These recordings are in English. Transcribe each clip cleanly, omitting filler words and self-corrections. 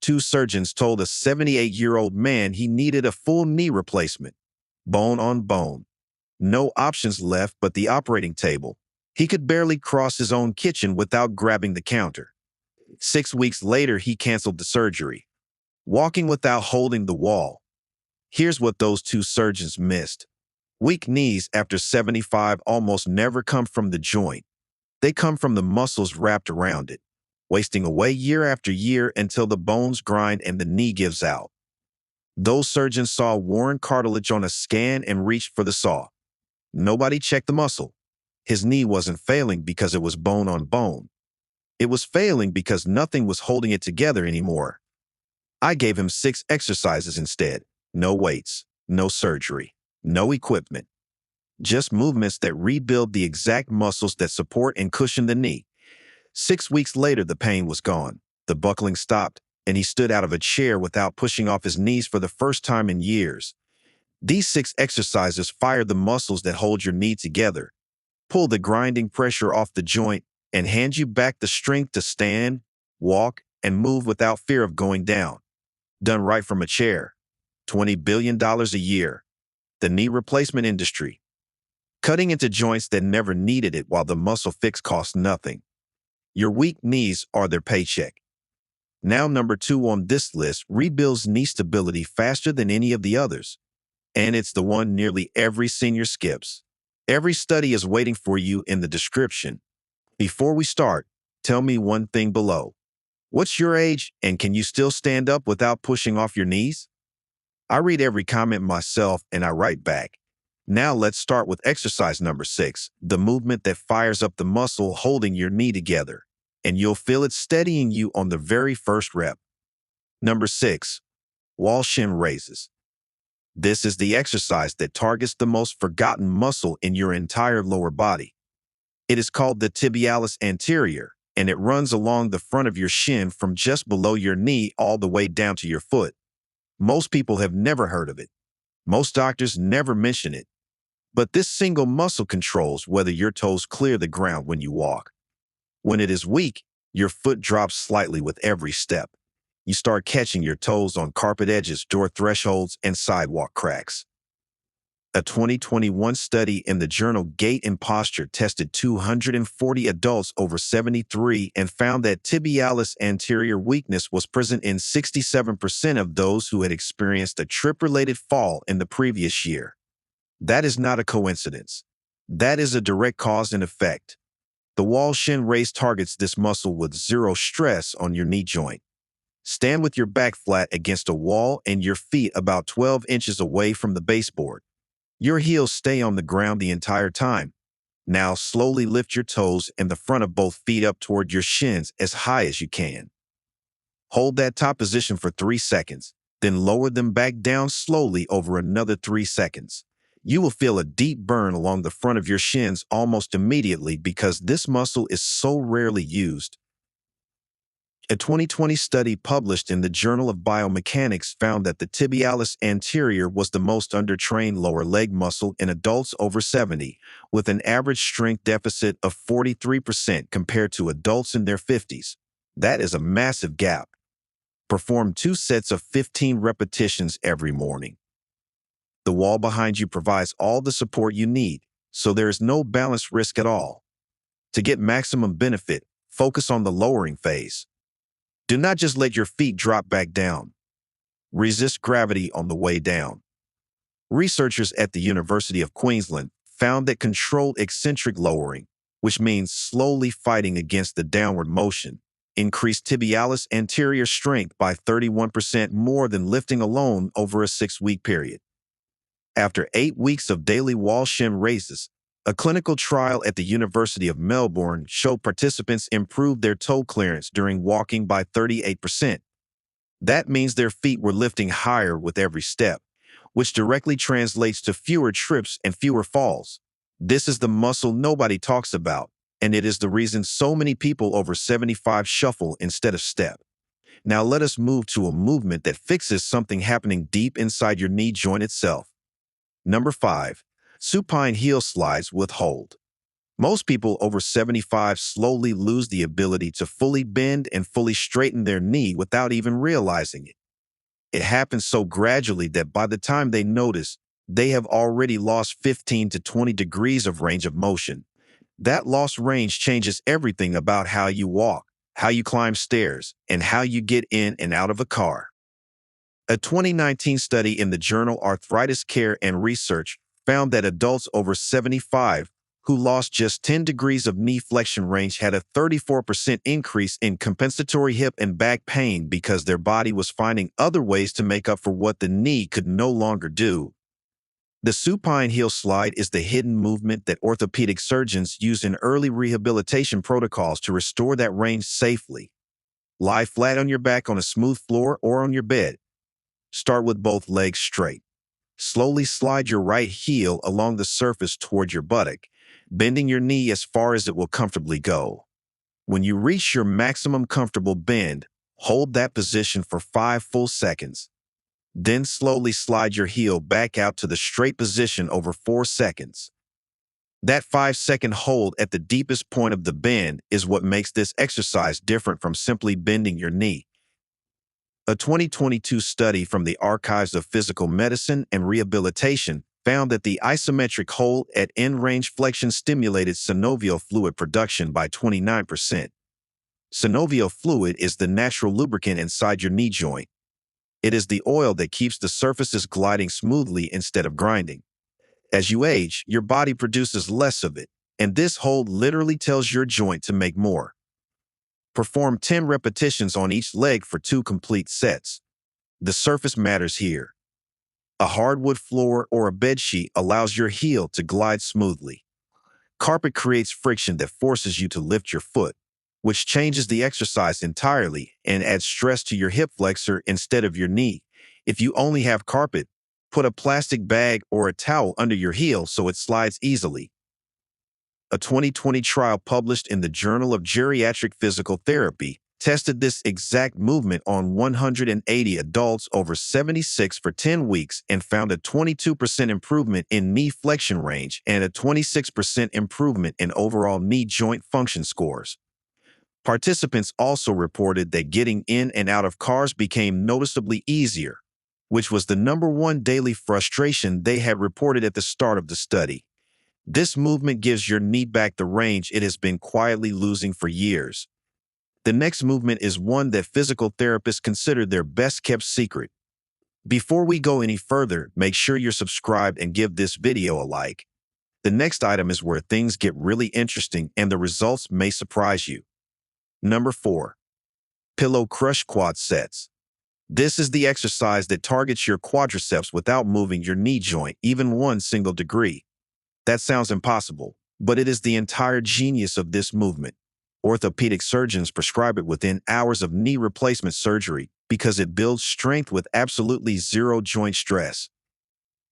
two surgeons told a 78-year-old man he needed a full knee replacement, bone on bone. No options left but the operating table. He could barely cross his own kitchen without grabbing the counter. 6 weeks later, he canceled the surgery, walking without holding the wall. Here's what those two surgeons missed. Weak knees after 75 almost never come from the joint. They come from the muscles wrapped around it, wasting away year after year until the bones grind and the knee gives out. Those surgeons saw worn cartilage on a scan and reached for the saw. Nobody checked the muscle. His knee wasn't failing because it was bone on bone. It was failing because nothing was holding it together anymore. I gave him 6 exercises instead. No weights, no surgery, no equipment. Just movements that rebuild the exact muscles that support and cushion the knee. 6 weeks later, the pain was gone. The buckling stopped, and he stood out of a chair without pushing off his knees for the first time in years. These 6 exercises fire the muscles that hold your knee together, pull the grinding pressure off the joint, and hand you back the strength to stand, walk, and move without fear of going down. Done right from a chair. $20 billion a year. The knee replacement industry. Cutting into joints that never needed it while the muscle fix costs nothing. Your weak knees are their paycheck. Now, number 2 on this list rebuilds knee stability faster than any of the others. And it's the one nearly every senior skips. Every study is waiting for you in the description. Before we start, tell me one thing below. What's your age, and can you still stand up without pushing off your knees? I read every comment myself and I write back. Now let's start with exercise number 6, the movement that fires up the muscle holding your knee together, and you'll feel it steadying you on the very first rep. Number 6, wall shin raises. This is the exercise that targets the most forgotten muscle in your entire lower body. It is called the Tibialis anterior, and it runs along the front of your shin from just below your knee all the way down to your foot. Most people have never heard of it. Most doctors never mention it. But this single muscle controls whether your toes clear the ground when you walk. When it is weak, your foot drops slightly with every step. You start catching your toes on carpet edges, door thresholds, and sidewalk cracks. A 2021 study in the journal Gait and Posture tested 240 adults over 73 and found that tibialis anterior weakness was present in 67% of those who had experienced a trip-related fall in the previous year. That is not a coincidence. That is a direct cause and effect. The wall shin raise targets this muscle with zero stress on your knee joint. Stand with your back flat against a wall and your feet about 12 inches away from the baseboard. Your heels stay on the ground the entire time. Now slowly lift your toes and the front of both feet up toward your shins as high as you can. Hold that top position for 3 seconds, then lower them back down slowly over another 3 seconds. You will feel a deep burn along the front of your shins almost immediately because this muscle is so rarely used. A 2020 study published in the Journal of Biomechanics found that the tibialis anterior was the most undertrained lower leg muscle in adults over 70, with an average strength deficit of 43% compared to adults in their 50s. That is a massive gap. Perform 2 sets of 15 repetitions every morning. The wall behind you provides all the support you need, so there is no balance risk at all. To get maximum benefit, focus on the lowering phase. Do not just let your feet drop back down. Resist gravity on the way down. Researchers at the University of Queensland found that controlled eccentric lowering, which means slowly fighting against the downward motion, increased tibialis anterior strength by 31% more than lifting alone over a 6-week period. After 8 weeks of daily wall shin raises, a clinical trial at the University of Melbourne showed participants improved their toe clearance during walking by 38%. That means their feet were lifting higher with every step, which directly translates to fewer trips and fewer falls. This is the muscle nobody talks about, and it is the reason so many people over 75 shuffle instead of step. Now let us move to a movement that fixes something happening deep inside your knee joint itself. Number 5. Supine heel slides with hold. Most people over 75 slowly lose the ability to fully bend and fully straighten their knee without even realizing it. It happens so gradually that by the time they notice, they have already lost 15 to 20 degrees of range of motion. That lost range changes everything about how you walk, how you climb stairs, and how you get in and out of a car. A 2019 study in the journal Arthritis Care and Research found that adults over 75 who lost just 10 degrees of knee flexion range had a 34% increase in compensatory hip and back pain because their body was finding other ways to make up for what the knee could no longer do. The supine heel slide is the hidden movement that orthopedic surgeons use in early rehabilitation protocols to restore that range safely. Lie flat on your back on a smooth floor or on your bed. Start with both legs straight. Slowly slide your right heel along the surface toward your buttock, bending your knee as far as it will comfortably go. When you reach your maximum comfortable bend, hold that position for 5 full seconds. Then slowly slide your heel back out to the straight position over 4 seconds. That 5-second hold at the deepest point of the bend is what makes this exercise different from simply bending your knee. A 2022 study from the Archives of Physical Medicine and Rehabilitation found that the isometric hold at end-range flexion stimulated synovial fluid production by 29%. Synovial fluid is the natural lubricant inside your knee joint. It is the oil that keeps the surfaces gliding smoothly instead of grinding. As you age, your body produces less of it, and this hold literally tells your joint to make more. Perform 10 repetitions on each leg for 2 complete sets. The surface matters here. A hardwood floor or a bedsheet allows your heel to glide smoothly. Carpet creates friction that forces you to lift your foot, which changes the exercise entirely and adds stress to your hip flexor instead of your knee. If you only have carpet, put a plastic bag or a towel under your heel so it slides easily. A 2020 trial published in the Journal of Geriatric Physical Therapy tested this exact movement on 180 adults over 76 for 10 weeks and found a 22% improvement in knee flexion range and a 26% improvement in overall knee joint function scores. Participants also reported that getting in and out of cars became noticeably easier, which was the #1 daily frustration they had reported at the start of the study. This movement gives your knee back the range it has been quietly losing for years. The next movement is one that physical therapists consider their best-kept secret. Before we go any further, make sure you're subscribed and give this video a like. The next item is where things get really interesting and the results may surprise you. Number 4. Pillow crush quad sets. This is the exercise that targets your quadriceps without moving your knee joint even 1 single degree. That sounds impossible, but it is the entire genius of this movement. Orthopedic surgeons prescribe it within hours of knee replacement surgery because it builds strength with absolutely zero joint stress.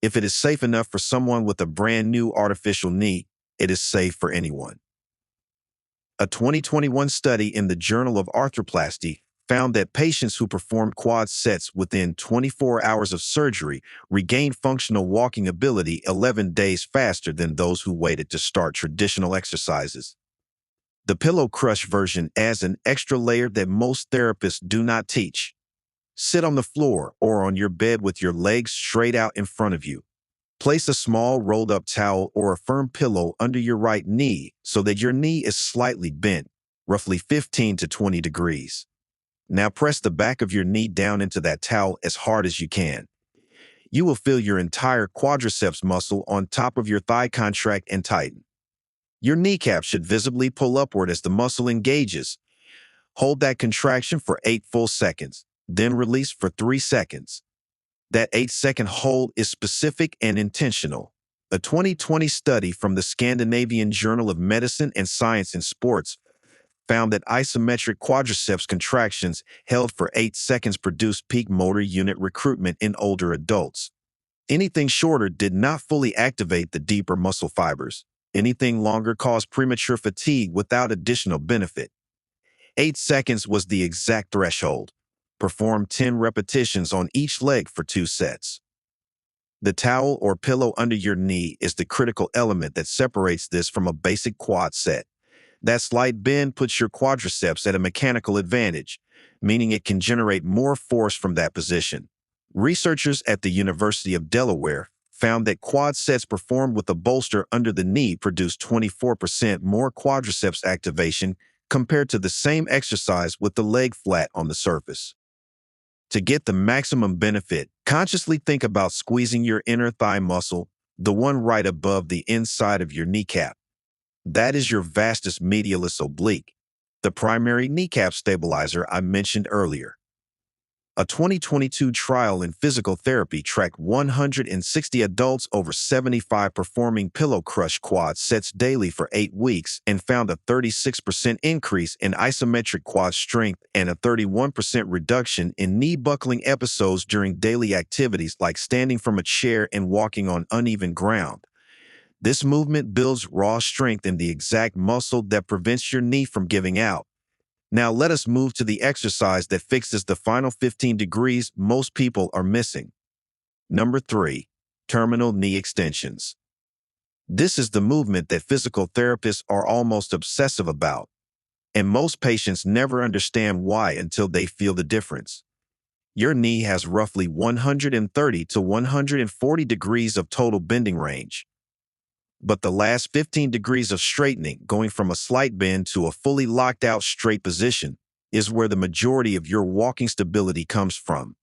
If it is safe enough for someone with a brand new artificial knee, it is safe for anyone. A 2021 study in the Journal of Arthroplasty found that patients who performed quad sets within 24 hours of surgery regained functional walking ability 11 days faster than those who waited to start traditional exercises. The pillow crush version adds an extra layer that most therapists do not teach. Sit on the floor or on your bed with your legs straight out in front of you. Place a small rolled-up towel or a firm pillow under your right knee so that your knee is slightly bent, roughly 15 to 20 degrees. Now press the back of your knee down into that towel as hard as you can. You will feel your entire quadriceps muscle on top of your thigh contract and tighten. Your kneecap should visibly pull upward as the muscle engages. Hold that contraction for 8 full seconds, then release for 3 seconds. That 8-second hold is specific and intentional. A 2020 study from the Scandinavian Journal of Medicine and Science in Sports found that isometric quadriceps contractions held for 8 seconds produced peak motor unit recruitment in older adults. Anything shorter did not fully activate the deeper muscle fibers. Anything longer caused premature fatigue without additional benefit. 8 seconds was the exact threshold. Perform 10 repetitions on each leg for 2 sets. The towel or pillow under your knee is the critical element that separates this from a basic quad set. That slight bend puts your quadriceps at a mechanical advantage, meaning it can generate more force from that position. Researchers at the University of Delaware found that quad sets performed with a bolster under the knee produced 24% more quadriceps activation compared to the same exercise with the leg flat on the surface. To get the maximum benefit, consciously think about squeezing your inner thigh muscle, the one right above the inside of your kneecap. That is your vastus medialis oblique, the primary kneecap stabilizer I mentioned earlier. A 2022 trial in physical therapy tracked 160 adults over 75 performing pillow crush quad sets daily for 8 weeks and found a 36% increase in isometric quad strength and a 31% reduction in knee buckling episodes during daily activities like standing from a chair and walking on uneven ground. This movement builds raw strength in the exact muscle that prevents your knee from giving out. Now let us move to the exercise that fixes the final 15 degrees most people are missing. Number 3, terminal knee extensions. This is the movement that physical therapists are almost obsessive about, and most patients never understand why until they feel the difference. Your knee has roughly 130 to 140 degrees of total bending range. But the last 15 degrees of straightening, going from a slight bend to a fully locked out straight position, is where the majority of your walking stability comes from.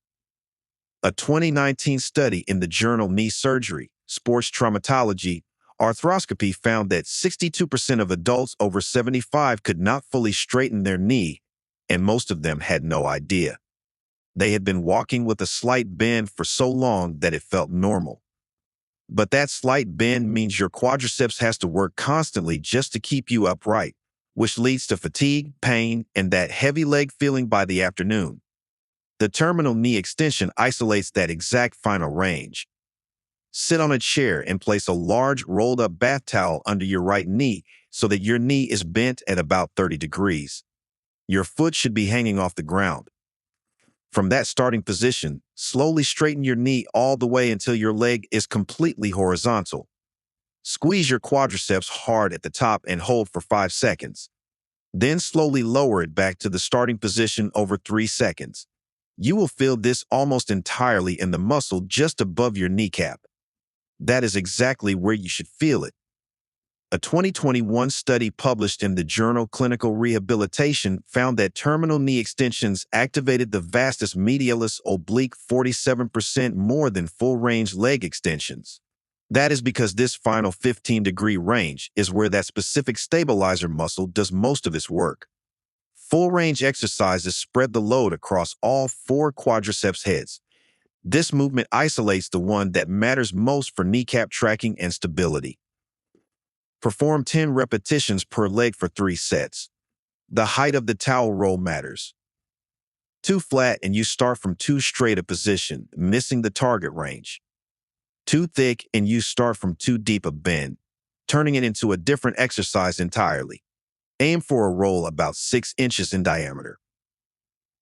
A 2019 study in the journal Knee Surgery, Sports Traumatology, Arthroscopy found that 62% of adults over 75 could not fully straighten their knee, and most of them had no idea. They had been walking with a slight bend for so long that it felt normal. But that slight bend means your quadriceps has to work constantly just to keep you upright, which leads to fatigue, pain, and that heavy leg feeling by the afternoon. The terminal knee extension isolates that exact final range. Sit on a chair and place a large rolled-up bath towel under your right knee so that your knee is bent at about 30 degrees. Your foot should be hanging off the ground. From that starting position, slowly straighten your knee all the way until your leg is completely horizontal. Squeeze your quadriceps hard at the top and hold for 5 seconds. Then slowly lower it back to the starting position over 3 seconds. You will feel this almost entirely in the muscle just above your kneecap. That is exactly where you should feel it. A 2021 study published in the journal Clinical Rehabilitation found that terminal knee extensions activated the vastus medialis oblique 47% more than full-range leg extensions. That is because this final 15-degree range is where that specific stabilizer muscle does most of its work. Full-range exercises spread the load across all 4 quadriceps heads. This movement isolates the one that matters most for kneecap tracking and stability. Perform 10 repetitions per leg for 3 sets. The height of the towel roll matters. Too flat and you start from too straight a position, missing the target range. Too thick and you start from too deep a bend, turning it into a different exercise entirely. Aim for a roll about 6 inches in diameter.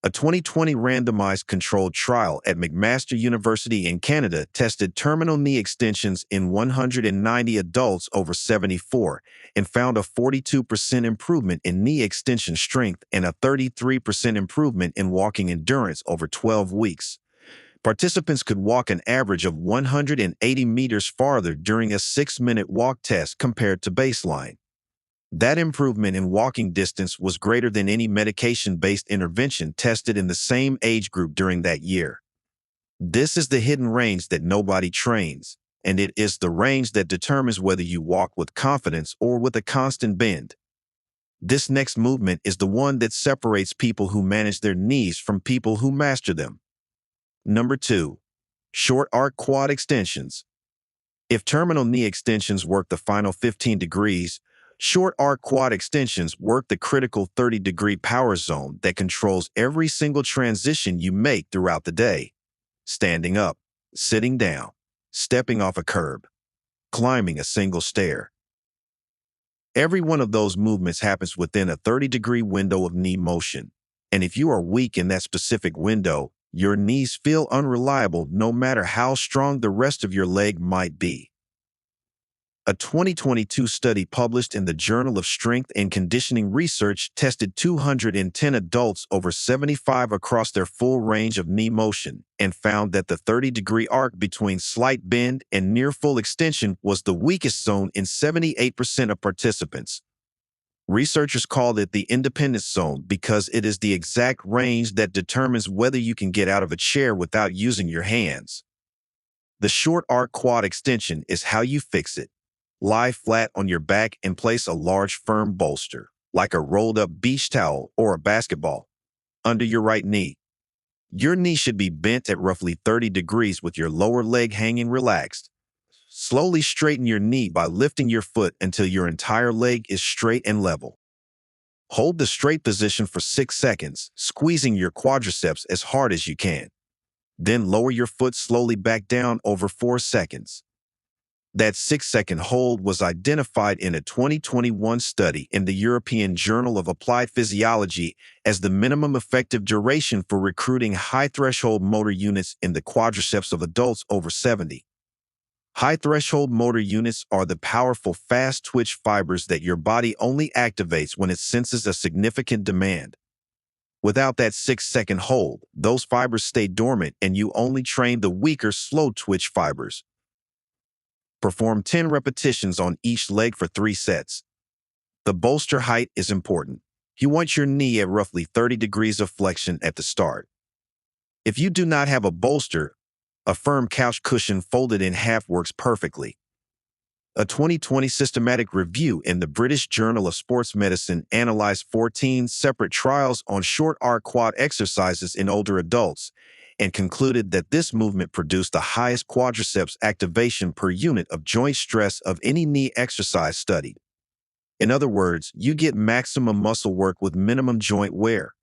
A 2020 randomized controlled trial at McMaster University in Canada tested terminal knee extensions in 190 adults over 74 and found a 42% improvement in knee extension strength and a 33% improvement in walking endurance over 12 weeks. Participants could walk an average of 180 meters farther during a 6-minute walk test compared to baseline. That improvement in walking distance was greater than any medication-based intervention tested in the same age group during that year. This is the hidden range that nobody trains, and it is the range that determines whether you walk with confidence or with a constant bend. This next movement is the one that separates people who manage their knees from people who master them. Number 2, short arc quad extensions. If terminal knee extensions work the final 15 degrees, short arc quad extensions work the critical 30-degree power zone that controls every single transition you make throughout the day. Standing up, sitting down, stepping off a curb, climbing a single stair. Every one of those movements happens within a 30-degree window of knee motion. And if you are weak in that specific window, Your knees feel unreliable no matter how strong the rest of your leg might be. A 2022 study published in the Journal of Strength and Conditioning Research tested 210 adults over 75 across their full range of knee motion and found that the 30-degree arc between slight bend and near full extension was the weakest zone in 78% of participants. Researchers called it the independence zone because it is the exact range that determines whether you can get out of a chair without using your hands. The short arc quad extension is how you fix it. Lie flat on your back and place a large firm bolster, like a rolled-up beach towel or a basketball, under your right knee. Your knee should be bent at roughly 30 degrees with your lower leg hanging relaxed. Slowly straighten your knee by lifting your foot until your entire leg is straight and level. Hold the straight position for 6 seconds, squeezing your quadriceps as hard as you can. Then lower your foot slowly back down over 4 seconds. That 6-second hold was identified in a 2021 study in the European Journal of Applied Physiology as the minimum effective duration for recruiting high-threshold motor units in the quadriceps of adults over 70. High-threshold motor units are the powerful, fast-twitch fibers that your body only activates when it senses a significant demand. Without that 6-second hold, those fibers stay dormant and you only train the weaker, slow-twitch fibers. Perform 10 repetitions on each leg for 3 sets. The bolster height is important. You want your knee at roughly 30 degrees of flexion at the start. If you do not have a bolster, a firm couch cushion folded in half works perfectly. A 2020 systematic review in the British Journal of Sports Medicine analyzed 14 separate trials on short arc quad exercises in older adults and concluded that this movement produced the highest quadriceps activation per unit of joint stress of any knee exercise studied. In other words, you get maximum muscle work with minimum joint wear.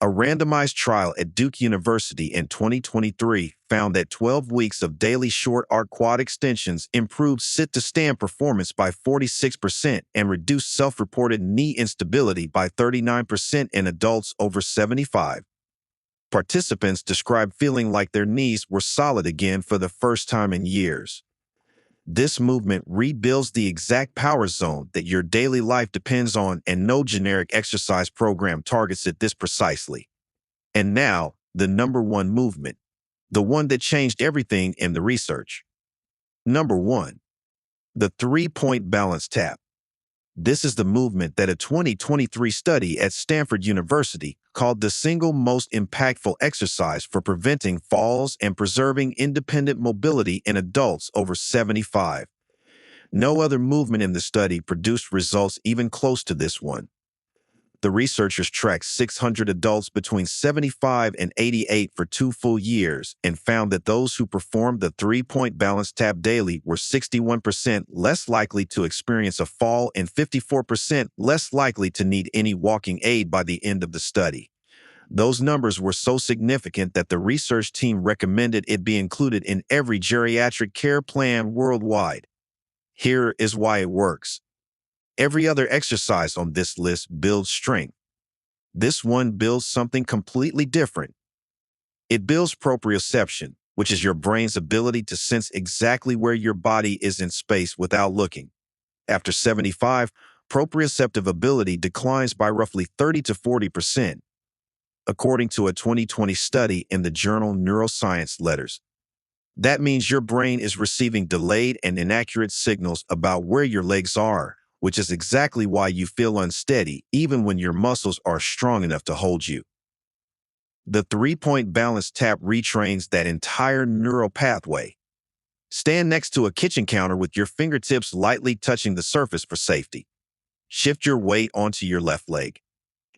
A randomized trial at Duke University in 2023 found that 12 weeks of daily short arc quad extensions improved sit-to-stand performance by 46% and reduced self-reported knee instability by 39% in adults over 75. Participants described feeling like their knees were solid again for the first time in years. This movement rebuilds the exact power zone that your daily life depends on, and no generic exercise program targets it this precisely. And now, the number one movement, the one that changed everything in the research. Number 1, the 3-point balance tap. This is the movement that a 2023 study at Stanford University called the single most impactful exercise for preventing falls and preserving independent mobility in adults over 75. No other movement in the study produced results even close to this one. The researchers tracked 600 adults between 75 and 88 for 2 full years and found that those who performed the 3-point balance tap daily were 61% less likely to experience a fall and 54% less likely to need any walking aid by the end of the study. Those numbers were so significant that the research team recommended it be included in every geriatric care plan worldwide. Here is why it works. Every other exercise on this list builds strength. This one builds something completely different. It builds proprioception, which is your brain's ability to sense exactly where your body is in space without looking. After 75, proprioceptive ability declines by roughly 30 to 40%, according to a 2020 study in the journal Neuroscience Letters. That means your brain is receiving delayed and inaccurate signals about where your legs are, which is exactly why you feel unsteady even when your muscles are strong enough to hold you. The 3-point balance tap retrains that entire neural pathway. Stand next to a kitchen counter with your fingertips lightly touching the surface for safety. Shift your weight onto your left leg.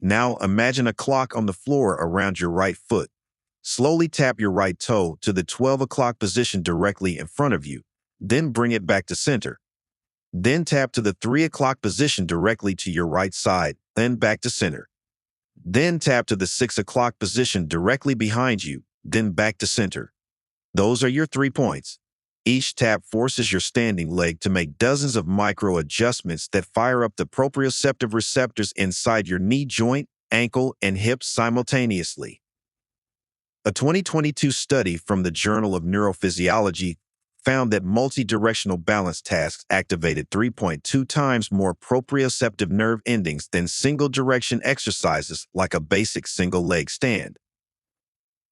Now imagine a clock on the floor around your right foot. Slowly tap your right toe to the 12 o'clock position directly in front of you, then bring it back to center. Then tap to the 3 o'clock position directly to your right side, then back to center. Then tap to the 6 o'clock position directly behind you, then back to center. Those are your 3 points. Each tap forces your standing leg to make dozens of micro adjustments that fire up the proprioceptive receptors inside your knee joint, ankle, and hip simultaneously. A 2022 study from the Journal of Neurophysiology found that multi-directional balance tasks activated 3.2 times more proprioceptive nerve endings than single-direction exercises like a basic single-leg stand.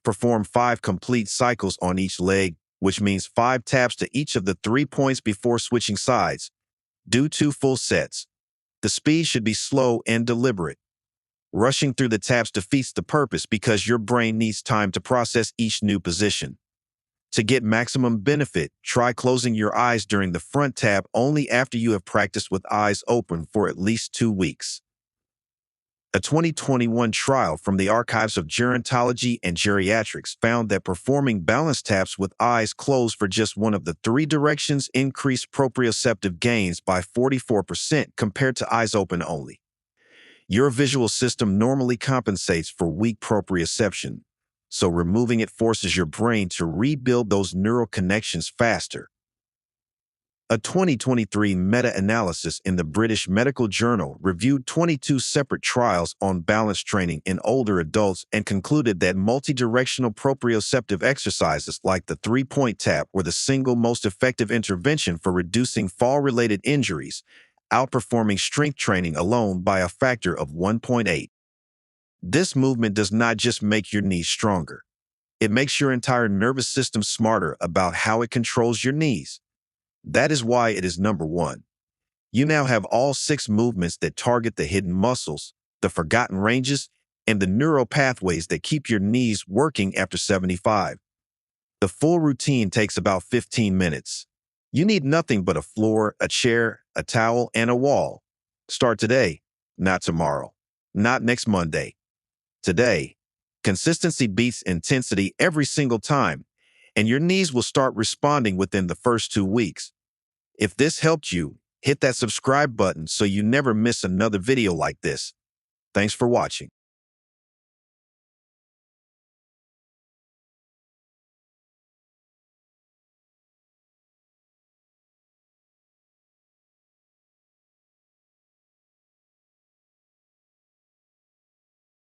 Perform 5 complete cycles on each leg, which means 5 taps to each of the 3 points before switching sides. Do 2 full sets. The speed should be slow and deliberate. Rushing through the taps defeats the purpose because your brain needs time to process each new position. To get maximum benefit, try closing your eyes during the front tap only after you have practiced with eyes open for at least 2 weeks. A 2021 trial from the Archives of Gerontology and Geriatrics found that performing balance taps with eyes closed for just one of the 3 directions increased proprioceptive gains by 44% compared to eyes open only. Your visual system normally compensates for weak proprioception, so removing it forces your brain to rebuild those neural connections faster. A 2023 meta-analysis in the British Medical Journal reviewed 22 separate trials on balance training in older adults and concluded that multi-directional proprioceptive exercises like the 3-point tap were the single most effective intervention for reducing fall-related injuries, outperforming strength training alone by a factor of 1.8. This movement does not just make your knees stronger. It makes your entire nervous system smarter about how it controls your knees. That is why it is number 1. You now have all 6 movements that target the hidden muscles, the forgotten ranges, and the neural pathways that keep your knees working after 75. The full routine takes about 15 minutes. You need nothing but a floor, a chair, a towel, and a wall. Start today, not tomorrow, not next Monday. Today. Consistency beats intensity every single time, and your knees will start responding within the first 2 weeks. If this helped you, hit that subscribe button so you never miss another video like this. Thanks for watching.